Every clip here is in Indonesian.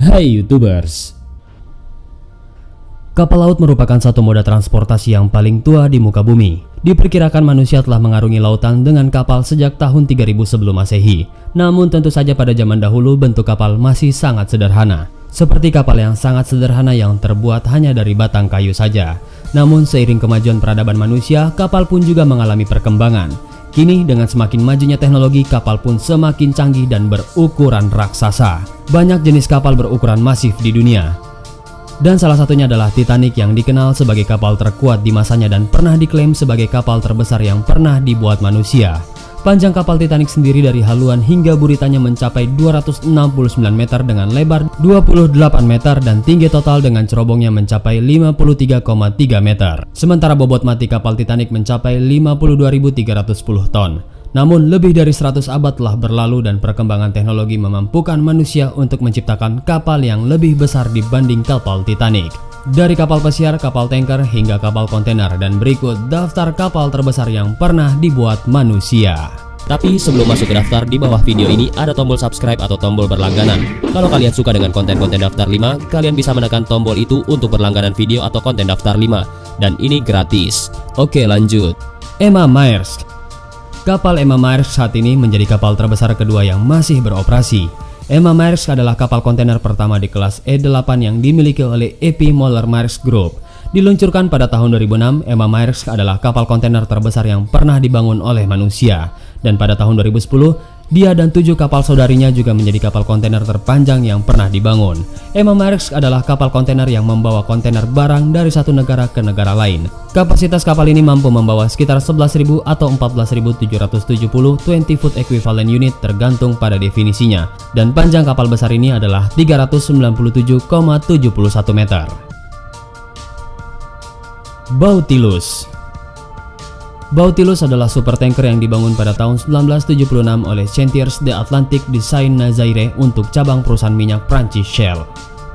Hai YouTubers. Kapal laut merupakan satu moda transportasi yang paling tua di muka bumi. Diperkirakan manusia telah mengarungi lautan dengan kapal sejak tahun 3000 sebelum Masehi. Namun tentu saja pada zaman dahulu bentuk kapal masih sangat sederhana. Seperti kapal yang sangat sederhana yang terbuat hanya dari batang kayu saja. Namun seiring kemajuan peradaban manusia, kapal pun juga mengalami perkembangan. Kini dengan semakin majunya teknologi, kapal pun semakin canggih dan berukuran raksasa. Banyak jenis kapal berukuran masif di dunia. Dan salah satunya adalah Titanic yang dikenal sebagai kapal terkuat di masanya dan pernah diklaim sebagai kapal terbesar yang pernah dibuat manusia. Panjang kapal Titanic sendiri dari haluan hingga buritannya mencapai 269 meter dengan lebar 28 meter dan tinggi total dengan cerobongnya mencapai 53,3 meter. Sementara bobot mati kapal Titanic mencapai 52.310 ton. Namun lebih dari 100 abad telah berlalu dan perkembangan teknologi memampukan manusia untuk menciptakan kapal yang lebih besar dibanding kapal Titanic. Dari kapal pesiar, kapal tanker, hingga kapal kontainer, dan berikut daftar kapal terbesar yang pernah dibuat manusia. Tapi sebelum masuk ke daftar, di bawah video ini ada tombol subscribe atau tombol berlangganan. Kalau kalian suka dengan konten-konten daftar 5, kalian bisa menekan tombol itu untuk berlangganan video atau konten daftar 5. Dan ini gratis. Oke, lanjut. Emma Maersk. Kapal Emma Maersk saat ini menjadi kapal terbesar kedua yang masih beroperasi. Emma Maersk adalah kapal kontainer pertama di kelas E8 yang dimiliki oleh A.P. Moller Maersk Group. Diluncurkan pada tahun 2006, Emma Maersk adalah kapal kontainer terbesar yang pernah dibangun oleh manusia. Dan pada tahun 2010, dia dan 7 kapal saudarinya juga menjadi kapal kontainer terpanjang yang pernah dibangun. Emma Maersk adalah kapal kontainer yang membawa kontainer barang dari satu negara ke negara lain. Kapasitas kapal ini mampu membawa sekitar 11.000 atau 14.770 20 foot equivalent unit tergantung pada definisinya. Dan panjang kapal besar ini adalah 397,71 meter. Bautilus. Bautilus adalah supertanker yang dibangun pada tahun 1976 oleh Chantiers de Atlantique di Saint-Nazaire untuk cabang perusahaan minyak Prancis Shell.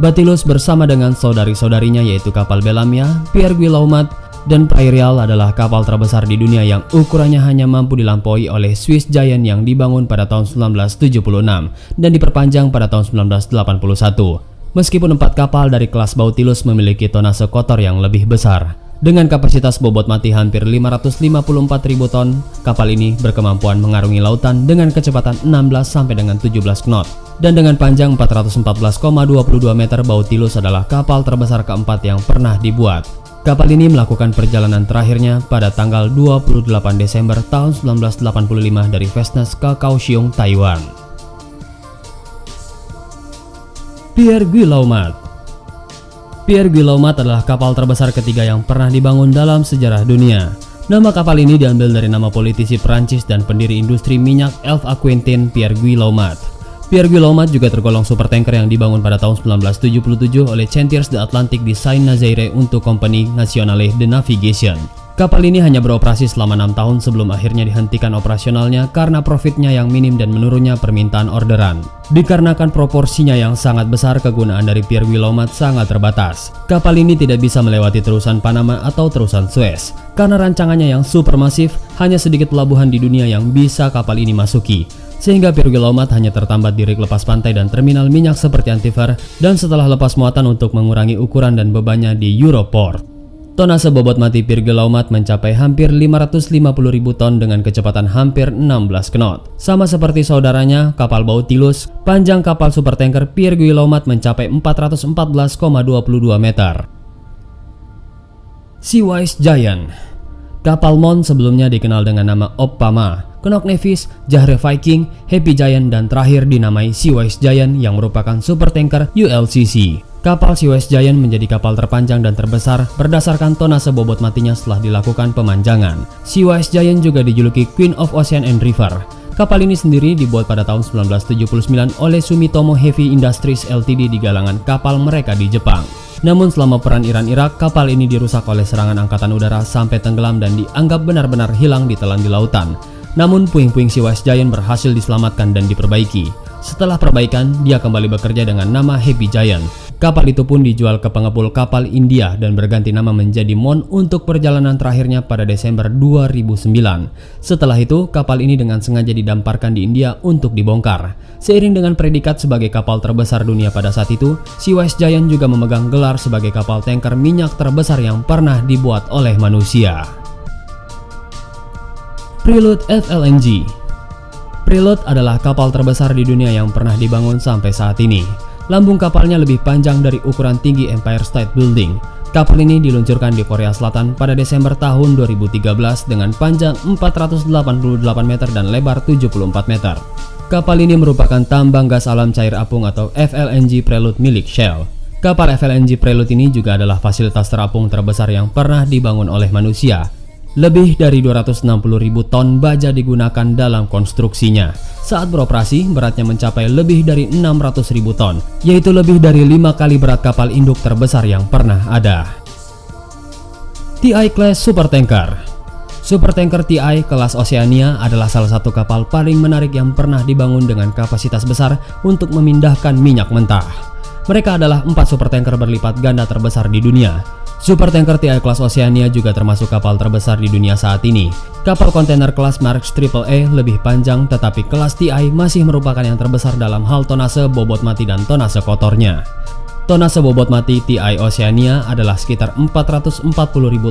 Bautilus bersama dengan saudari-saudarinya yaitu kapal Bellamia, Pierre Guillaumat, dan Prairial adalah kapal terbesar di dunia yang ukurannya hanya mampu dilampaui oleh Swiss Giant yang dibangun pada tahun 1976 dan diperpanjang pada tahun 1981. Meskipun 4 kapal dari kelas Bautilus memiliki tonase kotor yang lebih besar. Dengan kapasitas bobot mati hampir 554.000 ton, kapal ini berkemampuan mengarungi lautan dengan kecepatan 16 sampai dengan 17 knot. Dan dengan panjang 414,22 meter, Bautilus adalah kapal terbesar keempat yang pernah dibuat. Kapal ini melakukan perjalanan terakhirnya pada tanggal 28 Desember tahun 1985 dari Vesnas ke Kaohsiung, Taiwan. Pierre Guillaumat. Pierre Guillaumat adalah kapal terbesar ketiga yang pernah dibangun dalam sejarah dunia. Nama kapal ini diambil dari nama politisi Prancis dan pendiri industri minyak Elf Aquitaine, Pierre Guillaumat. Pierre Guillaumat juga tergolong supertanker yang dibangun pada tahun 1977 oleh Chantiers de Atlantique di Saint-Nazaire untuk Compagnie Nationale de Navigation. Kapal ini hanya beroperasi selama 6 tahun sebelum akhirnya dihentikan operasionalnya karena profitnya yang minim dan menurunnya permintaan orderan. Dikarenakan proporsinya yang sangat besar, kegunaan dari Pierre Guillaumat sangat terbatas. Kapal ini tidak bisa melewati terusan Panama atau terusan Suez. Karena rancangannya yang supermasif, hanya sedikit pelabuhan di dunia yang bisa kapal ini masuki. Sehingga Pierre Guillaumat hanya tertambat di rig lepas pantai dan terminal minyak seperti Antiver dan setelah lepas muatan untuk mengurangi ukuran dan bebannya di Europort. Tonase bobot mati Pierre Guillaumat mencapai hampir 550.000 ton dengan kecepatan hampir 16 knot. Sama seperti saudaranya, kapal Bautilus, panjang kapal supertanker Pierre Guillaumat mencapai 414,22 meter. Seawise Giant. Kapal Mon sebelumnya dikenal dengan nama Opama, Knock Nevis, Jahre Viking, Happy Giant, dan terakhir dinamai Seawise Giant yang merupakan supertanker ULCC. Kapal Seawise Giant menjadi kapal terpanjang dan terbesar berdasarkan tonase bobot matinya setelah dilakukan pemanjangan. Seawise Giant juga dijuluki Queen of Ocean and River. Kapal ini sendiri dibuat pada tahun 1979 oleh Sumitomo Heavy Industries Ltd di galangan kapal mereka di Jepang. Namun selama perang Iran-Irak, kapal ini dirusak oleh serangan angkatan udara sampai tenggelam dan dianggap benar-benar hilang ditelan di lautan. Namun puing-puing Seawise Giant berhasil diselamatkan dan diperbaiki. Setelah perbaikan, dia kembali bekerja dengan nama Happy Giant. Kapal itu pun dijual ke pengepul kapal India dan berganti nama menjadi Mon untuk perjalanan terakhirnya pada Desember 2009. Setelah itu, kapal ini dengan sengaja didamparkan di India untuk dibongkar. Seiring dengan predikat sebagai kapal terbesar dunia pada saat itu, Sea Wise Giant juga memegang gelar sebagai kapal tanker minyak terbesar yang pernah dibuat oleh manusia. Prelude FLNG. Prelude adalah kapal terbesar di dunia yang pernah dibangun sampai saat ini. Lambung kapalnya lebih panjang dari ukuran tinggi Empire State Building. Kapal ini diluncurkan di Korea Selatan pada Desember tahun 2013 dengan panjang 488 meter dan lebar 74 meter. Kapal ini merupakan tambang gas alam cair apung atau FLNG Prelude milik Shell. Kapal FLNG Prelude ini juga adalah fasilitas terapung terbesar yang pernah dibangun oleh manusia. Lebih dari 260.000 ton baja digunakan dalam konstruksinya. Saat beroperasi, beratnya mencapai lebih dari 600.000 ton, yaitu lebih dari 5 kali berat kapal induk terbesar yang pernah ada. TI Class Supertanker. Supertanker TI kelas Oceania adalah salah satu kapal paling menarik yang pernah dibangun dengan kapasitas besar untuk memindahkan minyak mentah. Mereka adalah 4 supertanker berlipat ganda terbesar di dunia. Supertanker TI kelas Oceania juga termasuk kapal terbesar di dunia saat ini. Kapal kontainer kelas Maersk AAA lebih panjang, tetapi kelas TI masih merupakan yang terbesar dalam hal tonase, bobot mati, dan tonase kotornya. Tonase bobot mati TI Oceania adalah sekitar 440.000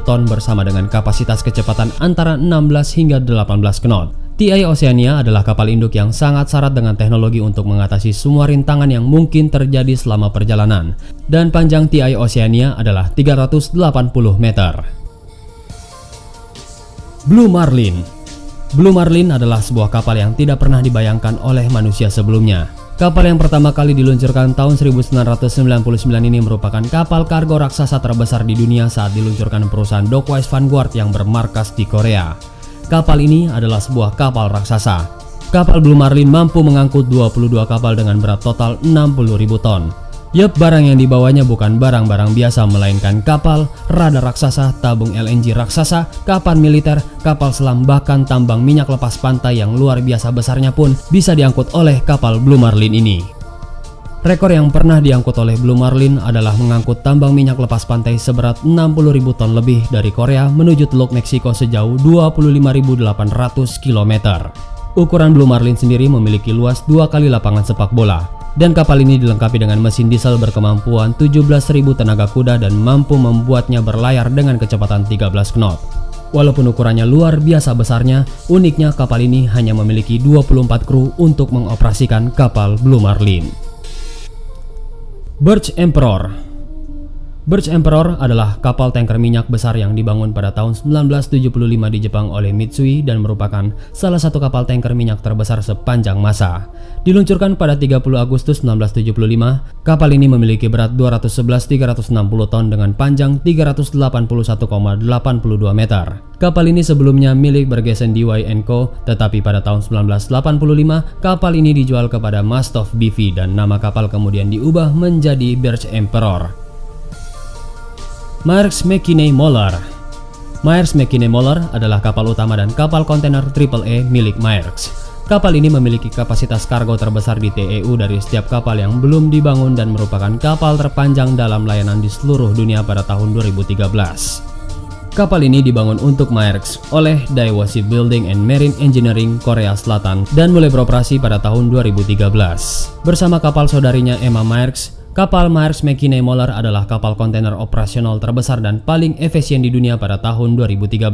ton bersama dengan kapasitas kecepatan antara 16 hingga 18 knot. TI Oceania adalah kapal induk yang sangat syarat dengan teknologi untuk mengatasi semua rintangan yang mungkin terjadi selama perjalanan. Dan panjang TI Oceania adalah 380 meter. Blue Marlin. Blue Marlin adalah sebuah kapal yang tidak pernah dibayangkan oleh manusia sebelumnya. Kapal yang pertama kali diluncurkan tahun 1999 ini merupakan kapal kargo raksasa terbesar di dunia saat diluncurkan perusahaan Dockwise Vanguard yang bermarkas di Korea. Kapal ini adalah sebuah kapal raksasa. Kapal Blue Marlin mampu mengangkut 22 kapal dengan berat total 60.000 ton. Yup, barang yang dibawanya bukan barang-barang biasa melainkan kapal, radar raksasa, tabung LNG raksasa, kapal militer, kapal selam, bahkan tambang minyak lepas pantai yang luar biasa besarnya pun bisa diangkut oleh kapal Blue Marlin ini. Rekor yang pernah diangkut oleh Blue Marlin adalah mengangkut tambang minyak lepas pantai seberat 60.000 ton lebih dari Korea menuju Teluk Meksiko sejauh 25.800 km. Ukuran Blue Marlin sendiri memiliki luas 2 kali lapangan sepak bola. Dan kapal ini dilengkapi dengan mesin diesel berkemampuan 17.000 tenaga kuda dan mampu membuatnya berlayar dengan kecepatan 13 knot. Walaupun ukurannya luar biasa besarnya, uniknya kapal ini hanya memiliki 24 kru untuk mengoperasikan kapal Blue Marlin. Birch Emperor. Birch Emperor adalah kapal tanker minyak besar yang dibangun pada tahun 1975 di Jepang oleh Mitsui dan merupakan salah satu kapal tanker minyak terbesar sepanjang masa. Diluncurkan pada 30 Agustus 1975, kapal ini memiliki berat 211.360 ton dengan panjang 381,82 meter. Kapal ini sebelumnya milik Bergesen DY & Co, tetapi pada tahun 1985 kapal ini dijual kepada Mastov BV dan nama kapal kemudian diubah menjadi Birch Emperor. Maersk Mc-Kinney Møller. Maersk Mc-Kinney Møller adalah kapal utama dan kapal kontainer AAA milik Maersk. Kapal ini memiliki kapasitas kargo terbesar di TEU dari setiap kapal yang belum dibangun dan merupakan kapal terpanjang dalam layanan di seluruh dunia pada tahun 2013. Kapal ini dibangun untuk Maersk oleh Daewoo Shipbuilding and Marine Engineering Korea Selatan dan mulai beroperasi pada tahun 2013. Bersama kapal saudarinya Emma Maersk, kapal Maersk Mc-Kinney Møller adalah kapal kontainer operasional terbesar dan paling efisien di dunia pada tahun 2013.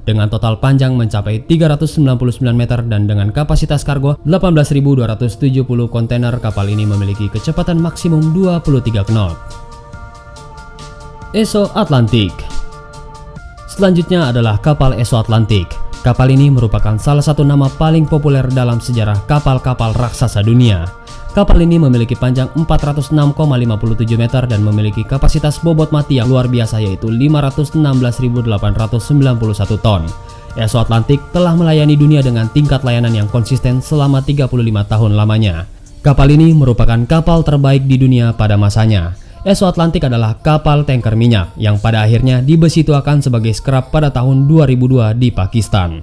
Dengan total panjang mencapai 399 meter dan dengan kapasitas kargo 18.270 kontainer, kapal ini memiliki kecepatan maksimum 23 knot. Esso Atlantic. Selanjutnya adalah kapal Esso Atlantic. Kapal ini merupakan salah satu nama paling populer dalam sejarah kapal-kapal raksasa dunia. Kapal ini memiliki panjang 406,57 meter dan memiliki kapasitas bobot mati yang luar biasa yaitu 516.891 ton. Esso Atlantic telah melayani dunia dengan tingkat layanan yang konsisten selama 35 tahun lamanya. Kapal ini merupakan kapal terbaik di dunia pada masanya. Esso Atlantic adalah kapal tanker minyak yang pada akhirnya dibesituakan sebagai scrap pada tahun 2002 di Pakistan.